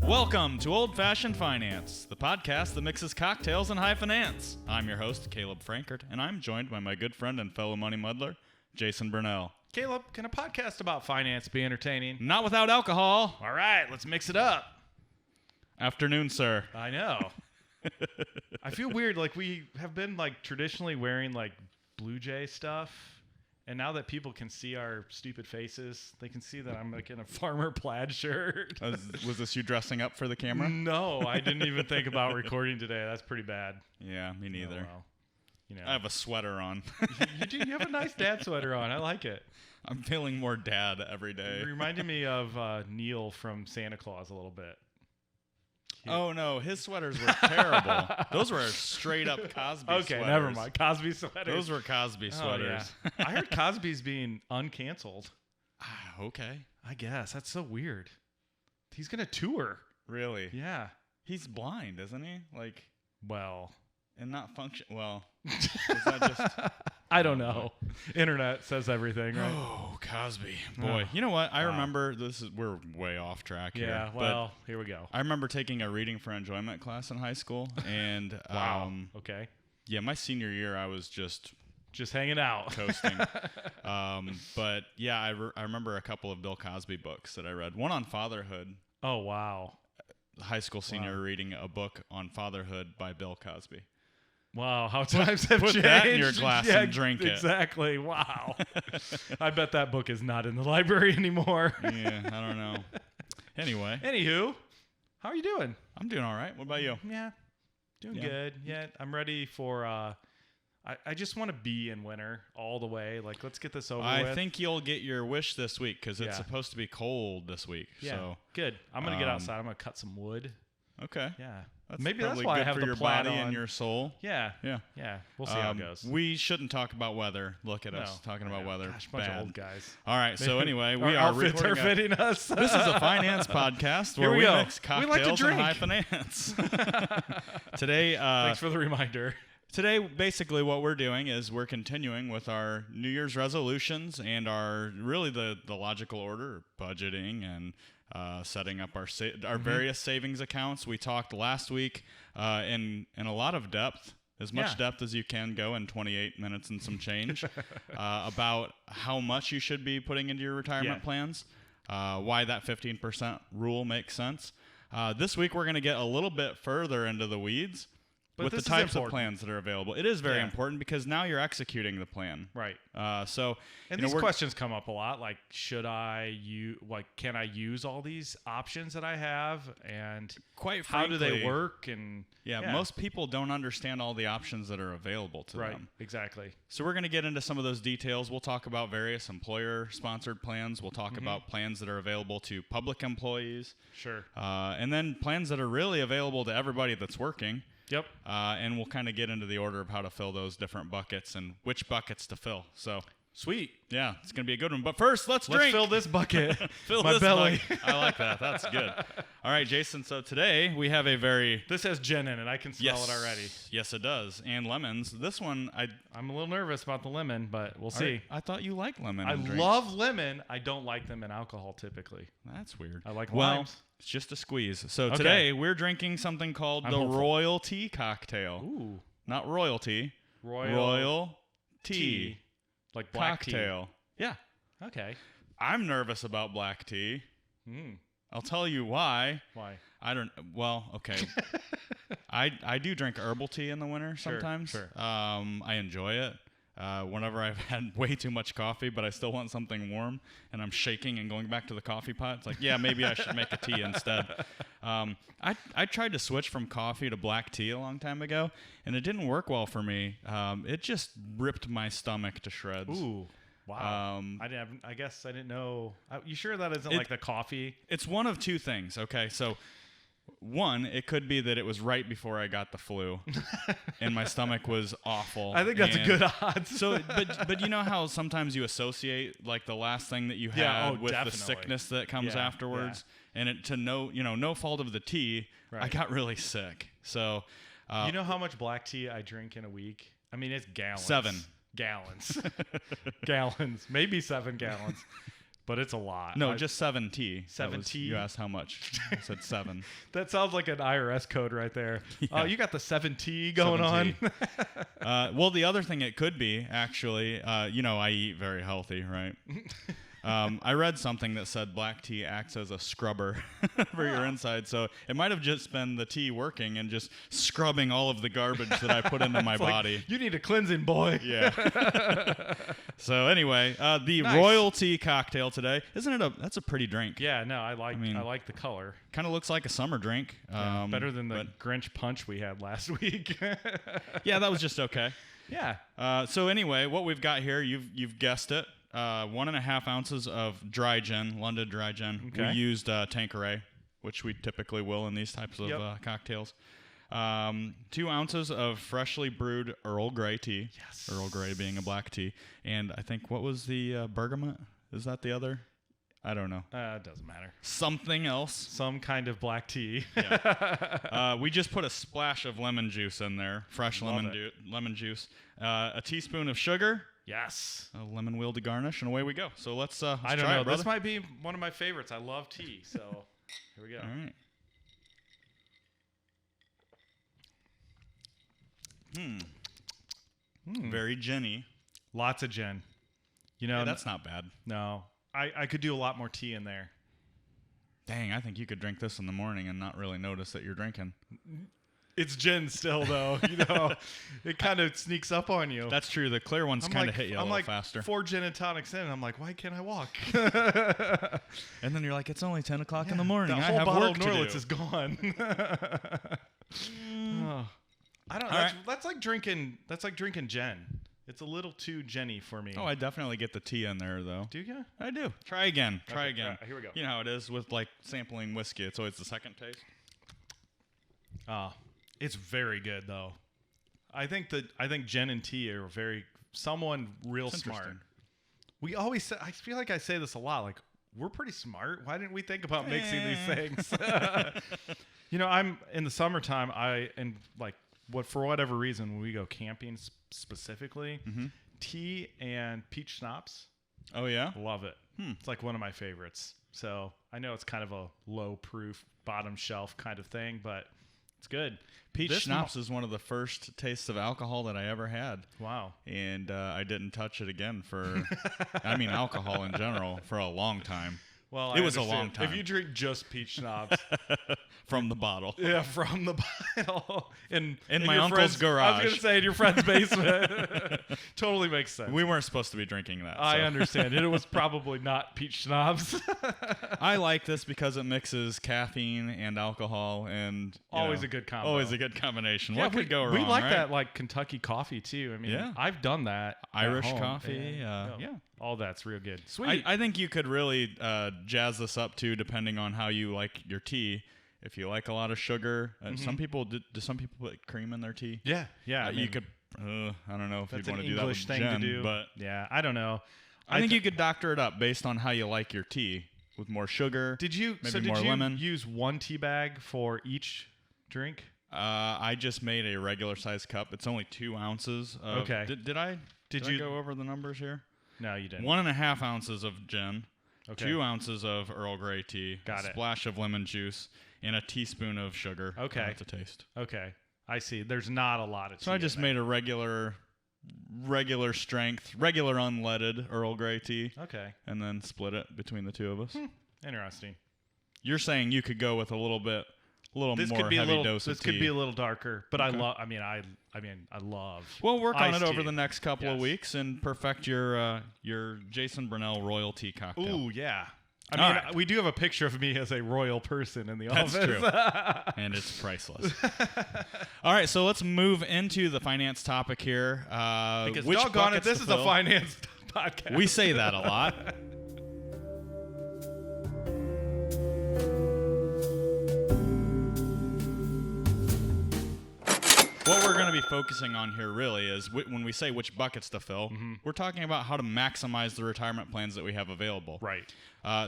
Welcome to Old Fashioned Finance, the podcast that mixes cocktails and high finance. I'm your host, Caleb Frankert, and I'm joined by my good friend and fellow money muddler, Jason Burnell. Caleb, can a podcast about finance be entertaining? Not without alcohol. All right, let's mix it up. Afternoon, sir. I know. I feel weird. Like, we have been, like, traditionally wearing, like, Blue Jay stuff. And now that people can see our stupid faces, they can see that I'm, like, in a farmer plaid shirt. Was this you dressing up for the camera? No, I didn't even think about recording today. That's pretty bad. Yeah, me neither. Oh, well. You know. I have a sweater on. You do. You have a nice dad sweater on. I like it. I'm feeling more dad every day. It reminded me of Neil from Santa Claus a little bit. Oh, no. His sweaters were terrible. Those were straight up Cosby sweaters. Okay, never mind. Cosby sweaters. Those were Cosby sweaters. Oh, yeah. I heard Cosby's being uncanceled. Okay. I guess. That's so weird. He's going to tour. Really? Yeah. He's blind, isn't he? Like, well. And not function. Well, is that just... I don't know. Internet says everything, right? Oh, Cosby. Boy. You know what? I remember we're way off track here. Yeah, well, here we go. I remember taking a reading for enjoyment class in high school. And wow. Okay. Yeah, my senior year, I was just hanging out. Coasting. But yeah, I remember a couple of Bill Cosby books that I read. One on fatherhood. Oh, wow. High school senior reading a book on fatherhood by Bill Cosby. Wow, how times have changed. Put that in your glass and drink it. Exactly. Wow. I bet that book is not in the library anymore. Yeah, I don't know. Anyway. Anywho, how are you doing? I'm doing all right. What about you? Yeah, doing good. Yeah, I'm ready for... I just want to be in winter all the way. Like, let's get this over with. I think you'll get your wish this week because it's supposed to be cold this week. Yeah, so. Good. I'm going to get outside. I'm going to cut some wood. Okay. Yeah. Maybe that's why I have for your body and your soul. Yeah. Yeah. Yeah. We'll see how it goes. We shouldn't talk about weather. Look at us talking about weather. Gosh, bunch of old guys. All right. So anyway, we are outfits recording. Are fitting us. This is a finance podcast where we mix cocktails and high finance. Today. Thanks for the reminder. Today, basically, what we're doing is we're continuing with our New Year's resolutions and our really the logical order, budgeting and setting up our various savings accounts. We talked last week in a lot of depth, as much depth as you can go in 28 minutes and some change, about how much you should be putting into your retirement plans, why that 15% rule makes sense. This week, we're going to get a little bit further into the weeds. With the types of plans that are available. It is very important because now you're executing the plan. Right. And these questions come up a lot, like, can I use all these options that I have? And quite frankly, how do they work? And most people don't understand all the options that are available to them. Right, exactly. So we're going to get into some of those details. We'll talk about various employer-sponsored plans. We'll talk about plans that are available to public employees. Sure. And then plans that are really available to everybody that's working. Yep. And we'll kind of get into the order of how to fill those different buckets and which buckets to fill. So sweet. Yeah, it's going to be a good one. But first, let's drink. Fill this bucket. Fill my this belly. I like that. That's good. All right, Jason. So today we have a very... This has gin in it. I can smell it already. Yes, it does. And lemons. This one, I'm a little nervous about the lemon, but we'll see. I thought you liked lemon. I love lemon. I don't like them in alcohol typically. That's weird. I like limes. It's just a squeeze. So today we're drinking something called the Royalty cocktail. Ooh. Not royalty. Royal tea. Like black cocktail. Tea. Yeah. Okay. I'm nervous about black tea. I'll tell you why. Why? Okay. I do drink herbal tea in the winter sometimes. Sure. I enjoy it. Whenever I've had way too much coffee, but I still want something warm, and I'm shaking and going back to the coffee pot, it's like, yeah, maybe I should make a tea instead. I tried to switch from coffee to black tea a long time ago, and it didn't work well for me. It just ripped my stomach to shreds. Ooh. Wow. I guess I didn't know. You sure that isn't like the coffee? It's one of two things. Okay, so one, it could be that it was right before I got the flu, and my stomach was awful. I think that's a good odds. So, but you know how sometimes you associate like the last thing that you had with the sickness that comes afterwards, and it no fault of the tea, I got really sick. So, you know how much black tea I drink in a week? I mean, it's gallons. 7 gallons, gallons, maybe 7 gallons. but it's a lot. No, just 7T. 7T? You asked how much. I said 7. That sounds like an IRS code right there. Yeah. Oh, you got the 7T going on. 7T. Well, the other thing it could be, actually, I eat very healthy, right? I read something that said black tea acts as a scrubber for your inside. So it might have just been the tea working and just scrubbing all of the garbage that I put into my body. You need a cleansing, boy. Yeah. So anyway, the Nice. royalty cocktail today, isn't it that's a pretty drink. Yeah, no, I like the color. Kind of looks like a summer drink. Better than the Grinch punch we had last week. Yeah, that was just okay. Yeah. So anyway, what we've got here, you've guessed it. 1.5 ounces of dry gin, London dry gin. Okay. We used Tanqueray, which we typically will in these types of cocktails. 2 ounces of freshly brewed Earl Grey tea. Yes. Earl Grey being a black tea. And I think, what was the bergamot? Is that the other? I don't know. It doesn't matter. Something else. Some kind of black tea. Yeah. We just put a splash of lemon juice in there, fresh lemon juice. A teaspoon of sugar. Yes. A lemon wheel to garnish, and away we go. So let's I don't try know. it, brother. This might be one of my favorites. I love tea, so here we go. All right. Very ginny. Lots of gin. You know, Yeah, that's not bad. no. I could do a lot more tea in there. Dang, I think you could drink this in the morning and not really notice that you're drinking. It's gin still, though. It kind of sneaks up on you. That's true. The clear ones kind of hit you a I'm little like faster. 4 gin and tonics in, and I'm like, why can't I walk? And then you're like, it's only 10 o'clock in the morning. The I whole have bottle work of to Norlitz do. is gone. Oh. I don't. All That's like drinking. That's like drinking gin. It's a little too Jenny for me. Oh, I definitely get the tea in there, though. Do you? I do. Try again. Try Okay, again. all right, here we go. You know how it is with, like, sampling whiskey. It's always the second taste. Oh, it's very good though. I think gin and tea are someone real That's smart. interesting. We always say, I feel like I say this a lot. Like, we're pretty smart. Why didn't we think about mixing these things? I'm in the summertime. For whatever reason, when we go camping specifically, tea and peach schnapps, Oh, yeah? love it. It's like one of my favorites. So I know it's kind of a low proof, bottom shelf kind of thing, but it's good. Peach This schnapps is one of the first tastes of alcohol that I ever had. Wow. And I didn't touch it again alcohol in general, for a long time. Well, It I was a understand. long time. If you drink just peach schnapps, From the bottle. yeah, from the bottle in my your uncle's I garage. was gonna say in your friend's basement. Totally makes sense. We weren't supposed to be drinking that. I so. understand. It was probably not peach schnapps. I like this because it mixes caffeine and alcohol, and Always a good combo. Always a good combination. Yeah, What could go wrong? We like right? that, like Kentucky coffee too. I mean, Yeah. I've done that. at Irish home. coffee. Yeah. Yeah. All that's real good. Sweet. I think you could really jazz this up too, depending on how you like your tea. If you like a lot of sugar, some people do some people put cream in their tea? yeah. I mean, You could. I don't know if you'd That's want an to do that with English thing gin, to do. but yeah, I don't know. I think you could doctor it up based on how you like your tea, with more sugar. Did you maybe more lemon. use one tea bag for each drink? I just made a regular size cup. It's only 2 ounces. Okay. Did I you go over the numbers here? No, you didn't. 1.5 ounces of gin, Okay. 2 ounces of Earl Grey tea, Got a it. splash of lemon juice, and a teaspoon of sugar. Okay. To taste. Okay, I see. There's not a lot of tea. So I just in there. made a regular strength, regular unleaded Earl Grey tea, Okay, and then split it between the two of us. interesting. You're saying you could go with a little This more could be a heavy little. dose This of tea. could be a little darker, but I Okay. love. I love. We'll work on iced it over tea. the next couple of Yes. weeks and perfect your Jason Brunell royalty cocktail. Ooh, yeah. All I mean, right. we do have a picture of me as a royal person in the That's office. true. And it's priceless. All right, so let's move into the finance topic here. Because which doggone it, buckets this to is a fill. finance podcast. We say that a lot. What we're going to be focusing on here really is when we say which buckets to fill, we're talking about how to maximize the retirement plans that we have available. Right.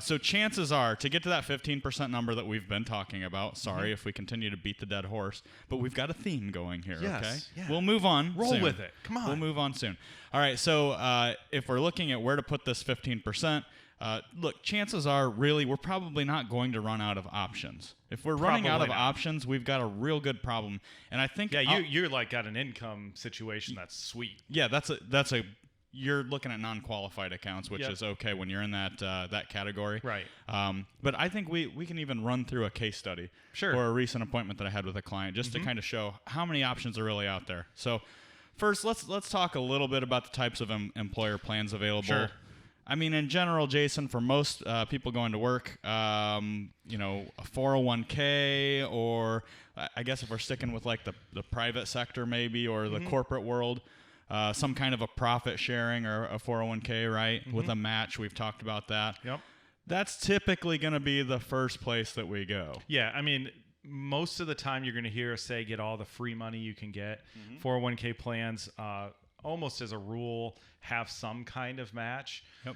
So chances are, to get to that 15% number that we've been talking about, sorry if we continue to beat the dead horse, but we've got a theme going here, Yes, okay? yeah. We'll move on Roll soon. with it. Come on. We'll move on soon. All right, so if we're looking at where to put this 15%, Look, chances are really we're probably not going to run out of options. If we're running out of options, we've got a real good problem. And I think you're like got an income situation that's sweet. Yeah, that's a you're looking at non-qualified accounts, which is okay when you're in that category. Right. But I think we can even run through a case study or a recent appointment that I had with a client just to kind of show how many options are really out there. So first, let's talk a little bit about the types of employer plans available. Sure. I mean, in general, Jason, for most people going to work, a 401k, or I guess if we're sticking with like the private sector maybe, or the corporate world, some kind of a profit sharing or a 401k, right? With a match. We've talked about that. Yep. That's typically going to be the first place that we go. Yeah. I mean, most of the time you're going to hear us say get all the free money you can get. 401k plans, almost as a rule, have some kind of match. Yep.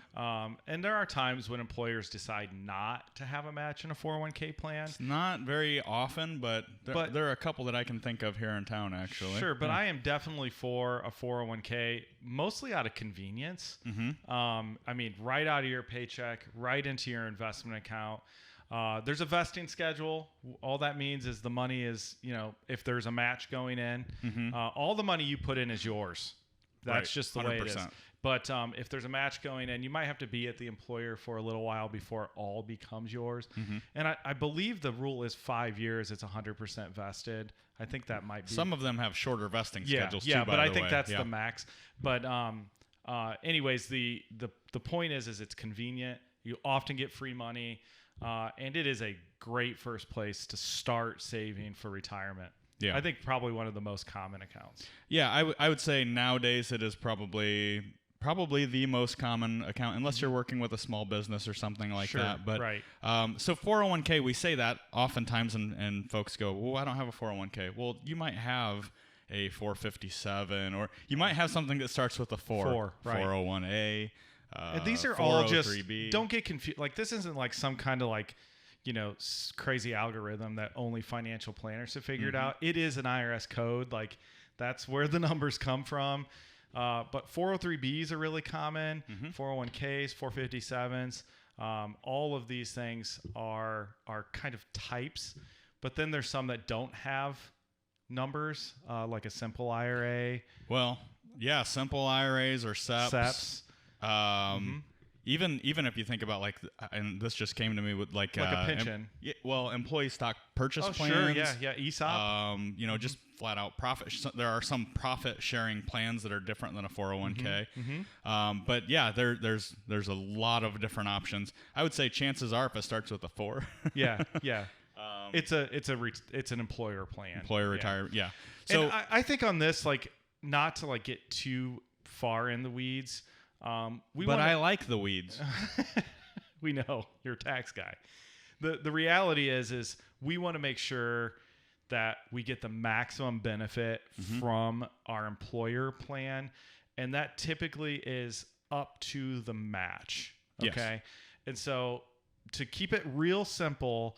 And there are times when employers decide not to have a match in a 401k plan. It's not very often, but there are a couple that I can think of here in town, actually. Sure, but I am definitely for a 401k, mostly out of convenience. I mean, right out of your paycheck, right into your investment account. There's a vesting schedule. All that means is the money is, if there's a match going in, all the money you put in is yours. That's just the 100%. Way it is. But if there's a match going in, you might have to be at the employer for a little while before it all becomes yours. And I believe the rule is 5 years. It's 100% vested. I think that might be. Some of them have shorter vesting schedules too. Yeah, but I think that's the max. But anyways, the point is it's convenient. You often get free money, and it is a great first place to start saving for retirement. Yeah. I think probably one of the most common accounts. Yeah, I would say nowadays it is probably the most common account, unless you're working with a small business or something like that. But right. So 401k, we say that oftentimes, and folks go, well, I don't have a 401k. Well, you might have a 457, or you might have something that starts with a 4 right. 401a. And these are all just, don't get confused. Like, this isn't like some kind of like, crazy algorithm that only financial planners have figured out. It is an IRS code. Like, that's where the numbers come from. But 403Bs are really common. 401Ks, 457s. All of these things are kind of types. But then there's some that don't have numbers, like a simple IRA. Well, yeah, simple IRAs or SEPs. Even if you think about like, and this just came to me with like a pension. Employee stock purchase plans. Sure, yeah, ESOP. Just flat out profit. There are some profit sharing plans that are different than a 401k. But yeah, there's a lot of different options. I would say chances are if it starts with a 4. yeah. It's an employer plan. Employer retirement. Yeah. So I think on this, like, not to like get too far in the weeds. I like the weeds. We know you're a tax guy. The reality is we want to make sure that we get the maximum benefit from our employer plan, and that typically is up to the match. Okay, yes. And so to keep it real simple,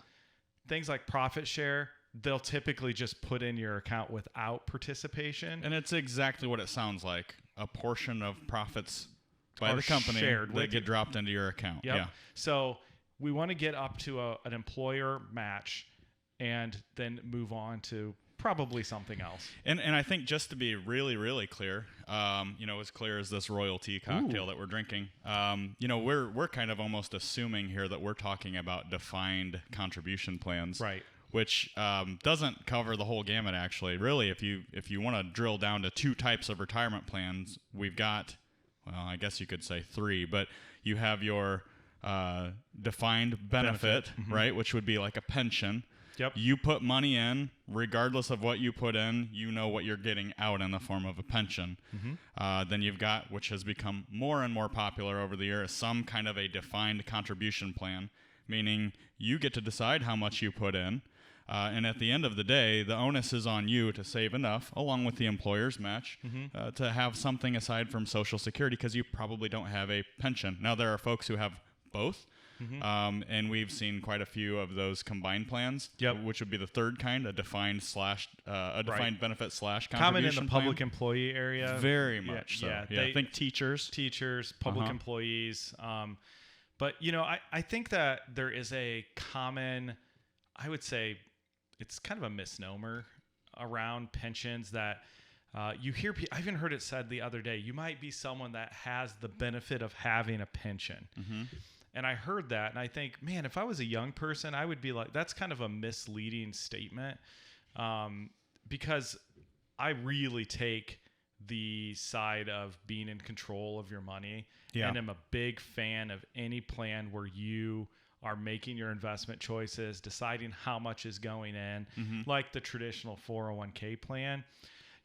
things like profit share, they'll typically just put in your account without participation, and it's exactly what it sounds like. A portion of profits by the company that get dropped into your account. Yep. Yeah. So we want to get up to an employer match and then move on to probably something else. And I think just to be really, really clear, as clear as this royalty cocktail that we're drinking, we're kind of almost assuming here that we're talking about defined contribution plans. Right. Which doesn't cover the whole gamut, actually. Really, if you want to drill down to 2 types of retirement plans, we've got, well, I guess you could say 3, but you have your defined benefit, right, which would be like a pension. Yep. You put money in, regardless of what you put in, you know what you're getting out in the form of a pension. Then you've got, which has become more and more popular over the years, some kind of a defined contribution plan, meaning you get to decide how much you put in. And at the end of the day, the onus is on you to save enough, along with the employer's match, to have something aside from Social Security, because you probably don't have a pension. Now, there are folks who have both, and we've seen quite a few of those combined plans, which would be the third kind, a defined benefit / contribution common in the plan. public employee area. Very much so. Yeah, I think teachers, public employees. But, I think that there is a common, I would say it's kind of a misnomer around pensions that you hear. I even heard it said the other day, you might be someone that has the benefit of having a pension. Mm-hmm. And I heard that, and I think, man, if I was a young person, I would be like, that's kind of a misleading statement, because I really take the side of being in control of your money. Yeah. And I'm a big fan of any plan where you are making your investment choices, deciding how much is going in, like the traditional 401k plan.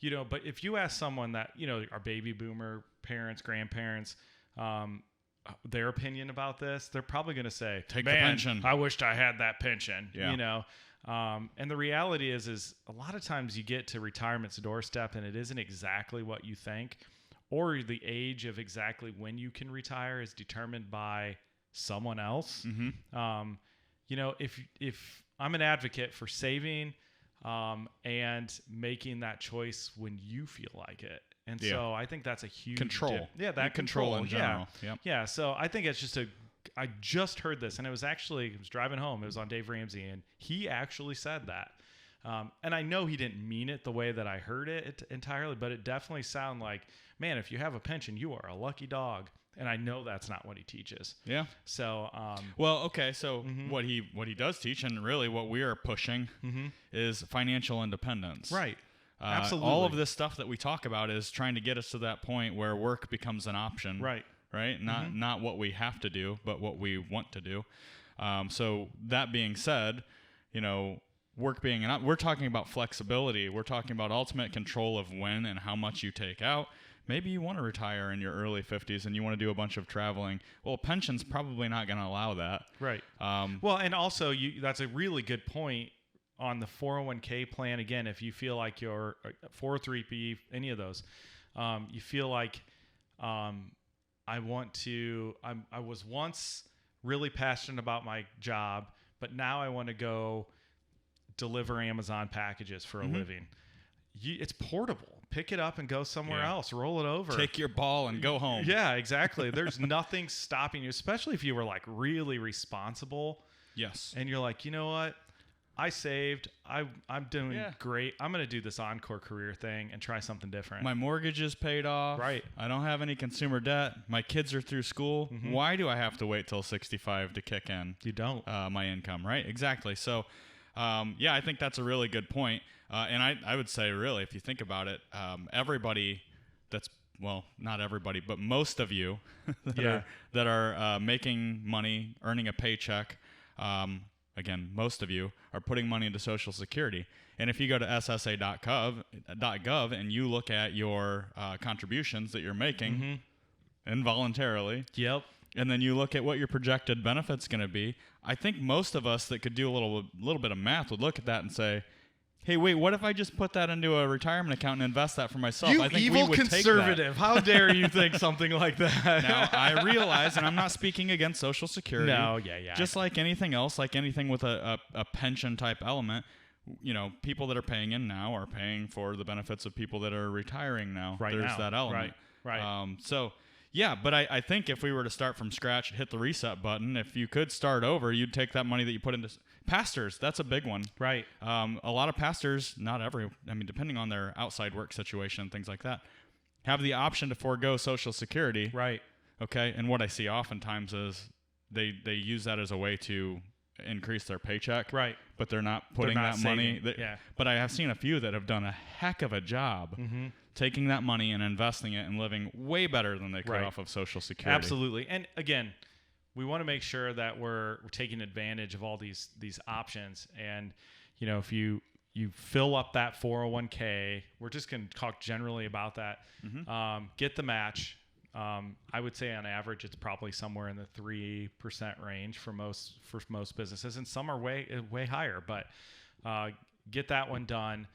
But if you ask someone that, our baby boomer parents, grandparents, their opinion about this, they're probably going to say, take the "Man, pension. I wished I had that pension." Yeah. And the reality is a lot of times you get to retirement's doorstep and it isn't exactly what you think, or the age of exactly when you can retire is determined by someone else. If I'm an advocate for saving and making that choice when you feel like it. And so I think that's a huge control. That control in general. Yeah. So I think it's just I just heard this, and I was driving home. It was on Dave Ramsey, and he actually said that. And I know he didn't mean it the way that I heard it entirely, but it definitely sounded like, man, if you have a pension, you are a lucky dog. And I know that's not what he teaches. Yeah. So, well, okay. So what he does teach, and really what we are pushing, is financial independence. Right. Absolutely. All of this stuff that we talk about is trying to get us to that point where work becomes an option. Right. Right. Not what we have to do, but what we want to do. So that being said, work being we're talking about flexibility. We're talking about ultimate control of when and how much you take out. Maybe you want to retire in your early 50s and you want to do a bunch of traveling. Well, pension's probably not going to allow that. Right. Well, and also that's a really good point on the 401k plan. Again, if you feel like your 403b, any of those, you feel like I was once really passionate about my job, but now I want to go deliver Amazon packages for a living. It's portable. Pick it up and go somewhere else. Roll it over. Take your ball and go home. Yeah, exactly. There's nothing stopping you, especially if you were like really responsible. Yes. And you're like, you know what? I saved. I'm doing great. I'm going to do this Encore career thing and try something different. My mortgage is paid off. Right. I don't have any consumer debt. My kids are through school. Why do I have to wait till 65 to kick in? You don't. My income, right? Exactly. So, I think that's a really good point. And I would say, really, if you think about it, everybody not everybody, but most of you that are making money, earning a paycheck, again, most of you are putting money into Social Security. And if you go to ssa.gov and you look at your contributions that you're making involuntarily, and then you look at what your projected benefit's going to be, I think most of us that could do a little bit of math would look at that and say, hey, wait, what if I just put that into a retirement account and invest that for myself? You I think evil we would conservative. Take that. How dare you think something like that? Now, I realize, and I'm not speaking against Social Security. No, yeah. Just like anything else, like anything with a pension type element, people that are paying in now are paying for the benefits of people that are retiring now. There's that element. Right. But I think if we were to start from scratch, hit the reset button, if you could start over, you'd take that money that you put into pastors. That's a big one. Right. A lot of pastors, depending on their outside work situation and things like that, have the option to forego Social Security. Right. Okay. And what I see oftentimes is they use that as a way to increase their paycheck. Right. But they're not putting that money. Yeah. But I have seen a few that have done a heck of a job taking that money and investing it and living way better than they could off of Social Security. Absolutely. And again, we want to make sure that we're taking advantage of all these options. And, if you fill up that 401k, we're just going to talk generally about that. Get the match. I would say on average, it's probably somewhere in the 3% range for most businesses, and some are way higher, but get that one done.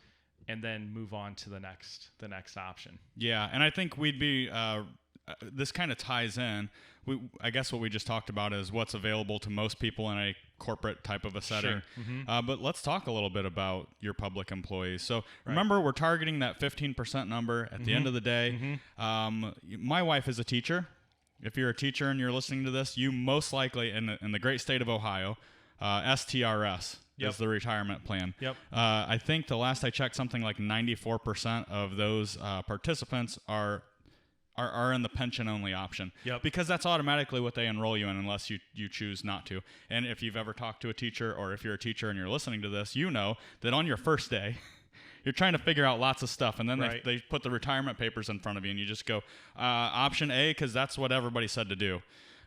And then move on to the next option. Yeah, and I think we'd be. This kind of ties in. I guess what we just talked about is what's available to most people in a corporate type of a setting. Sure. But let's talk a little bit about your public employees. So remember, we're targeting that 15% number at the end of the day. My wife is a teacher. if you're a teacher and you're listening to this, you most likely in the great state of Ohio, STRS is the retirement plan. Yep. I think the last I checked, something like 94% of those participants are in the pension-only option. Yep. Because that's automatically what they enroll you in unless you choose not to. And if you've ever talked to a teacher, or if you're a teacher and you're listening to this, you know that on your first day, you're trying to figure out lots of stuff, and then they put the retirement papers in front of you, and you just go, option A, because that's what everybody said to do.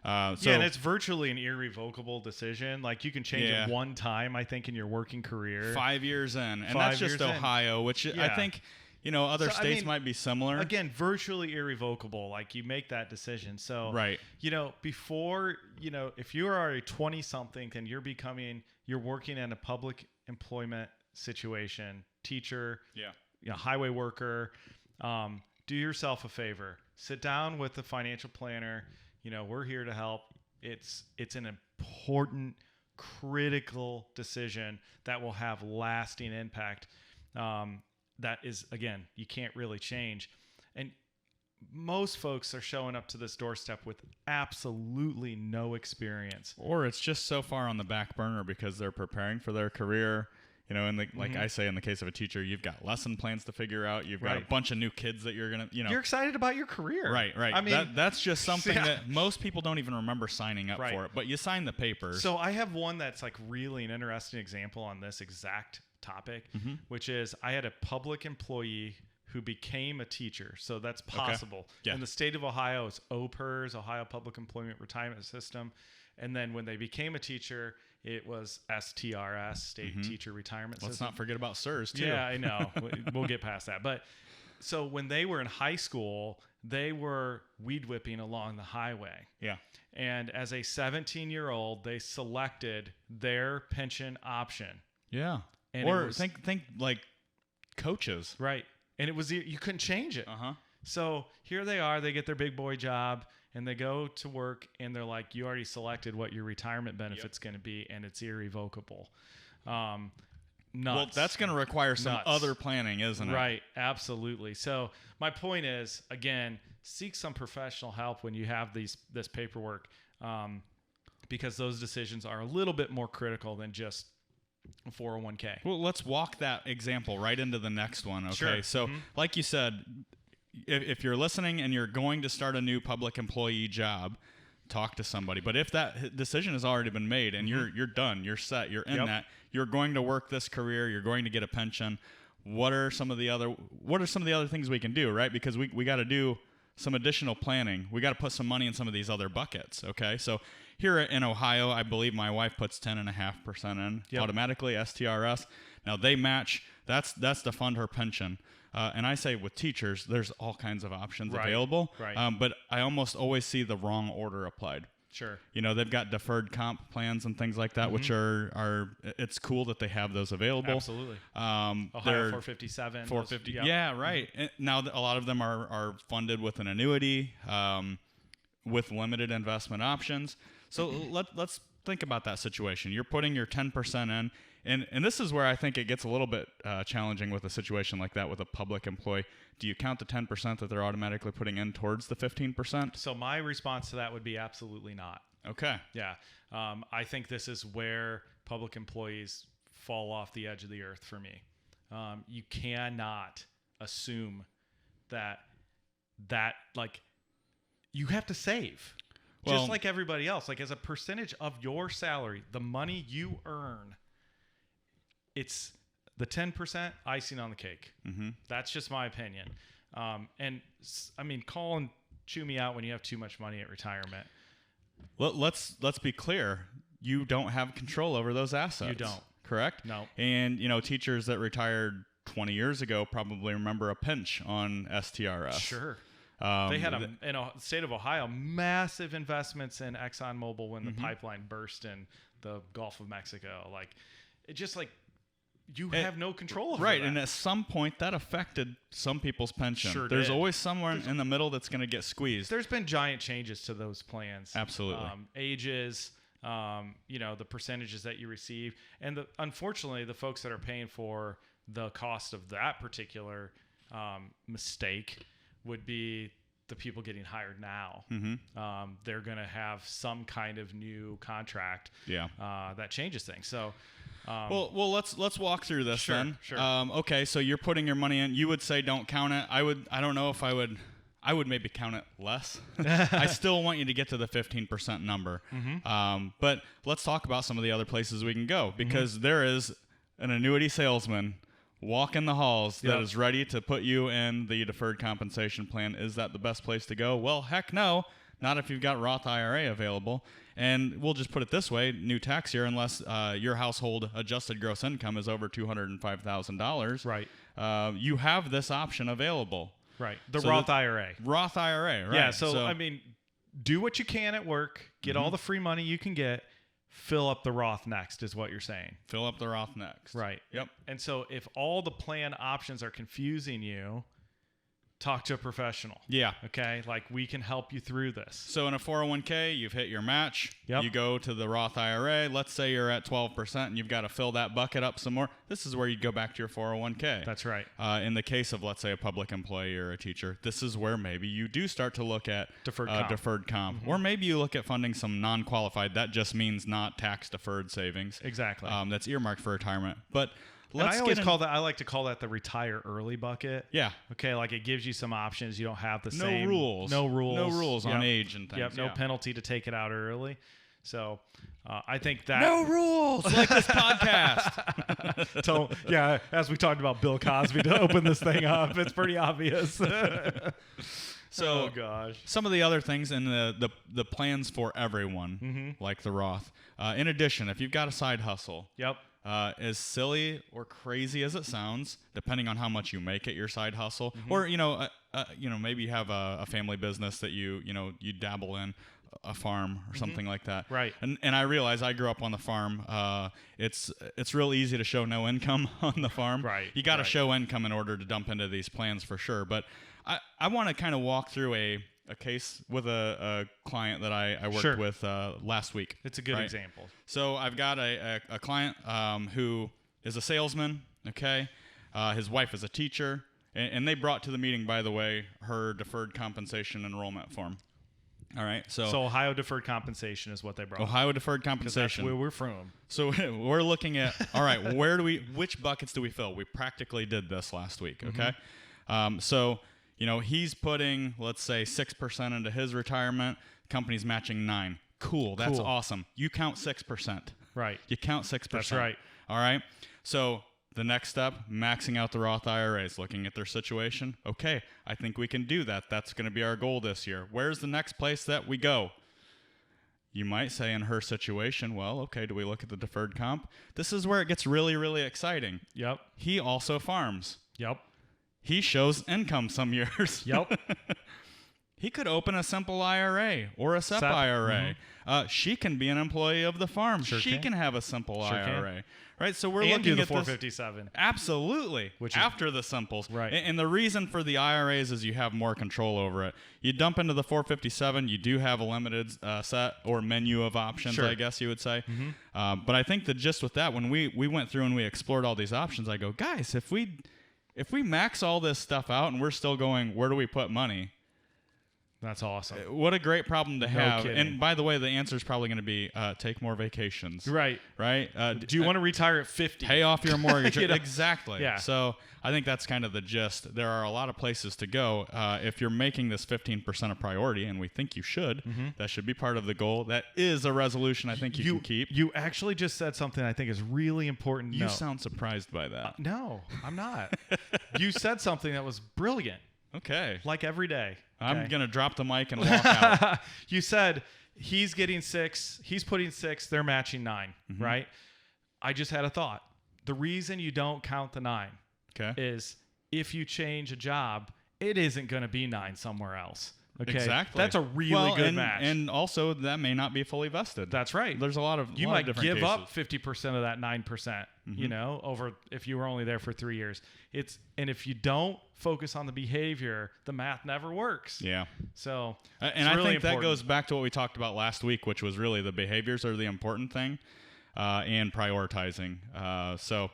And it's virtually an irrevocable decision. Like, you can change it one time, I think, in your working career. 5 years in. And that's just Ohio, which I think, other states might be similar. Again, virtually irrevocable. Like, you make that decision. So, before, if you are a 20-something and you're working in a public employment situation, teacher, highway worker, do yourself a favor. Sit down with the financial planner. We're here to help. It's an important, critical decision that will have lasting impact. That is, again, you can't really change. And most folks are showing up to this doorstep with absolutely no experience. Or it's just so far on the back burner because they're preparing for their career. Like I say, in the case of a teacher, you've got lesson plans to figure out. You've got a bunch of new kids that you're going to, You're excited about your career. Right. I mean, that's just something that most people don't even remember signing up for it. But you sign the papers. So I have one that's like really an interesting example on this exact topic, which is I had a public employee who became a teacher. So that's possible. Okay. Yeah. In the state of Ohio, it's OPERS, Ohio Public Employment Retirement System. And then when they became a teacher, it was STRS, State Teacher Retirement System. Let's not forget about SIRS, too. Yeah, I know. We'll get past that. But so when they were in high school, they were weed whipping along the highway. Yeah. And as a 17-year-old, they selected their pension option. Yeah. And think like coaches. Right. And it was, you couldn't change it. Uh-huh. So here they are, they get their big boy job, and they go to work, and they're like, you already selected what your retirement benefit's going to be, and it's irrevocable. Nuts. Well, that's going to require some other planning, isn't it? Right, absolutely. So my point is, again, seek some professional help when you have this paperwork, because those decisions are a little bit more critical than just a 401k. Well, let's walk that example right into the next one, okay? Sure. So, like you said, if you're listening and you're going to start a new public employee job, talk to somebody. But if that decision has already been made and you're done, you're set, you're in that, you're going to work this career, you're going to get a pension, what are some of the other things we can do, right? Because we got to do some additional planning. We got to put some money in some of these other buckets, okay? So here in Ohio, I believe my wife puts 10.5% in automatically, STRS. Now they match, that's to fund her pension. And I say with teachers, there's all kinds of options available. Right. But I almost always see the wrong order applied. Sure. They've got deferred comp plans and things like that, which are it's cool that they have those available. Absolutely. Ohio 457. 450. Yeah, right. And now a lot of them are funded with an annuity, with limited investment options. So let's think about that situation. You're putting your 10% in, and this is where I think it gets a little bit challenging with a situation like that with a public employee. Do you count the 10% that they're automatically putting in towards the 15%? So my response to that would be absolutely not. Okay. Yeah. I think this is where public employees fall off the edge of the earth for me. You cannot assume that like you have to save. Just like everybody else, like as a percentage of your salary, the money you earn, it's the 10% icing on the cake. That's just my opinion. And I mean, call and chew me out when you have too much money at retirement. Let's be clear. You don't have control over those assets. You don't. Correct? No. And, teachers that retired 20 years ago probably remember a pinch on STRS. Sure. They had, in the state of Ohio, massive investments in ExxonMobil when the pipeline burst in the Gulf of Mexico. Like, it just like you have no control over right, that. And at some point, that affected some people's pension. Sure There's did. Always someone in the middle that's going to get squeezed. There's been giant changes to those plans. Absolutely. Ages, the percentages that you receive. And unfortunately, the folks that are paying for the cost of that particular mistake would be the people getting hired now, Mm-hmm. they're going to have some kind of new contract that changes things. So, well, let's walk through this then. Sure. Okay, so you're putting your money in. You would say don't count it. I don't know if I would. I would maybe count it less. I still want you to get to the 15% number. Mm-hmm. But let's talk about some of the other places we can go, because there is an annuity salesman walking the halls that is ready to put you in the deferred compensation plan. Is that the best place to go? Well, heck no. Not if you've got Roth IRA available. And we'll just put it this way, new tax year, unless your household adjusted gross income is over $205,000, right. You have this option available. Right. The Roth IRA. Roth IRA, right. Yeah, so I mean, do what you can at work, get all the free money you can get, fill up the Roth next is what you're saying. Fill up the Roth next. Right. Yep. And so if all the plan options are confusing you, talk to a professional. Yeah. Okay? Like, we can help you through this. So in a 401k, you've hit your match. Yep. You go to the Roth IRA. Let's say you're at 12% and you've got to fill that bucket up some more. This is where you go back to your 401k. That's right. In the case of, let's say, a public employee or a teacher, this is where maybe you do start to look at Deferred comp. Or maybe you look at funding some non-qualified. That just means not tax-deferred savings. Exactly. That's earmarked for retirement. But and I always call that, I like to call that the retire early bucket. Yeah. Okay, like it gives you some options. You don't have the same. No rules on age and things. Yep, no penalty to take it out early. So I think that. No rules like this podcast. So, yeah, as we talked about Bill Cosby to open this thing up, it's pretty obvious. So, oh gosh, some of the other things in the plans for everyone, like the Roth. In addition, if you've got a side hustle, as silly or crazy as it sounds, depending on how much you make at your side hustle, or maybe you have a family business that you dabble in, a farm or something like that. Right. And I realize I grew up on the farm. It's real easy to show no income on the farm. Right. You got to show income in order to dump into these plans for sure. But I want to kind of walk through a case with a client that I worked with last week. It's a good example. So I've got a client who is a salesman, okay? His wife is a teacher, and they brought to the meeting, by the way, her deferred compensation enrollment form. All right, so Ohio deferred compensation is what they brought. Ohio deferred compensation. That's where we're from. So we're looking at, all right, which buckets do we fill? We practically did this last week, okay? So he's putting, let's say, 6% into his retirement. Company's matching 9%. Cool. That's awesome. You count 6%. Right. You count 6%. That's right. All right. So the next step, maxing out the Roth IRAs, looking at their situation. Okay, I think we can do that. That's going to be our goal this year. Where's the next place that we go? You might say in her situation, well, okay, do we look at the deferred comp? This is where it gets really, really exciting. Yep. He also farms. Yep. He shows income some years. Yep. He could open a simple IRA or a SEP IRA. She can be an employee of the farm. She can have a simple IRA. Right? So we're looking do the at 457. This. Absolutely. Which is after the simples. Right. And the reason for the IRAs is you have more control over it. You dump into the 457, you do have a limited set or menu of options, I guess you would say. But I think the gist with that, when we went through and we explored all these options, I go, guys, if we max all this stuff out and we're still going, where do we put money? That's awesome. What a great problem to have. Kidding. And by the way, the answer is probably going to be take more vacations. Right. Right? Do you want to retire at 50? Pay off your mortgage. Exactly. Yeah. So I think that's kind of the gist. There are a lot of places to go. If you're making this 15% a priority, and we think you should, that should be part of the goal. That is a resolution I think you can keep. You actually just said something I think is really important to You note. sound surprised by that. No, I'm not. You said something that was brilliant. Okay. Like every day. Okay? I'm going to drop the mic and walk out. You said he's getting 6, he's putting 6, they're matching 9, right? I just had a thought. The reason you don't count the 9 is if you change a job, it isn't going to be 9 somewhere else. Okay. Exactly. That's a really good match. And also, that may not be fully vested. That's right. There's a lot of You might give cases. up 50% of that 9%, over if you were only there for 3 years. And if you don't focus on the behavior, the math never works. Yeah. So, and I think that goes back to what we talked about last week, which was really the behaviors are the important thing, and prioritizing. So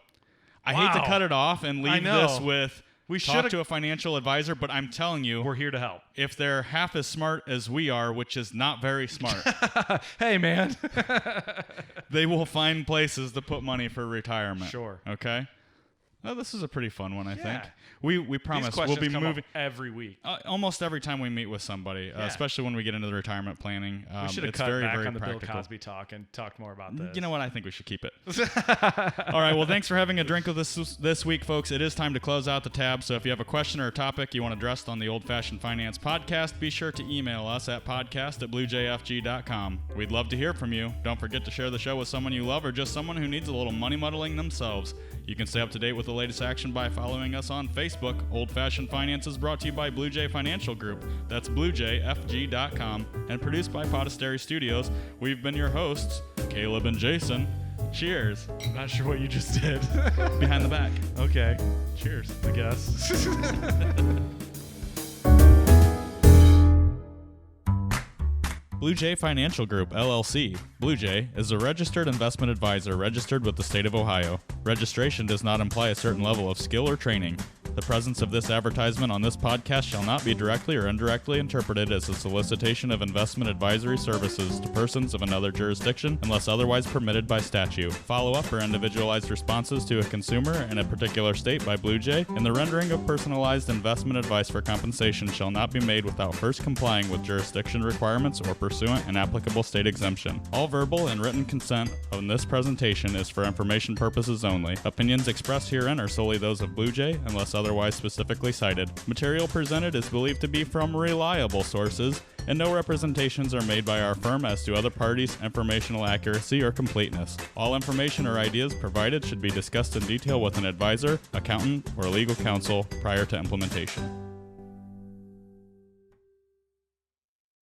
I hate to cut it off and leave this with We talk should've- to a financial advisor, but I'm telling you, We're here to help. if they're half as smart as we are, which is not very smart, Hey, man. they will find places to put money for retirement. Sure. Okay? Well, this is a pretty fun one, I think. Yeah. We These promise questions we'll be come up moving every week. almost every time we meet with somebody, Yeah. especially when we get into the retirement planning. We should have it's cut very, back very on the practical. Bill Cosby talk and talked more about this. You know what? I think we should keep it. All right. Well, thanks for having a drink with us this week, folks. It is time to close out the tab. So if you have a question or a topic you want addressed on the Old Fashioned Finance podcast, be sure to email us at podcast@bluejfg.com. We'd love to hear from you. Don't forget to share the show with someone you love or just someone who needs a little money muddling themselves. You can stay up to date with the latest action by following us on Facebook. Old Fashioned Finance is brought to you by Blue Jay Financial Group. That's bluejfg.com and produced by Podastery Studios. We've been your hosts, Caleb and Jason. Cheers. Not sure what you just did. Behind the back. Okay. Cheers. I guess. Blue Jay Financial Group, LLC. Blue Jay is a registered investment advisor registered with the state of Ohio. Registration does not imply a certain level of skill or training. The presence of this advertisement on this podcast shall not be directly or indirectly interpreted as a solicitation of investment advisory services to persons of another jurisdiction unless otherwise permitted by statute. Follow-up or individualized responses to a consumer in a particular state by Blue Jay and the rendering of personalized investment advice for compensation shall not be made without first complying with jurisdiction requirements or pursuant an applicable state exemption. All verbal and written consent on this presentation is for information purposes only. Opinions expressed herein are solely those of Blue Jay unless otherwise specifically cited. Material presented is believed to be from reliable sources, and no representations are made by our firm as to other parties' informational accuracy or completeness. All information or ideas provided should be discussed in detail with an advisor, accountant, or legal counsel prior to implementation.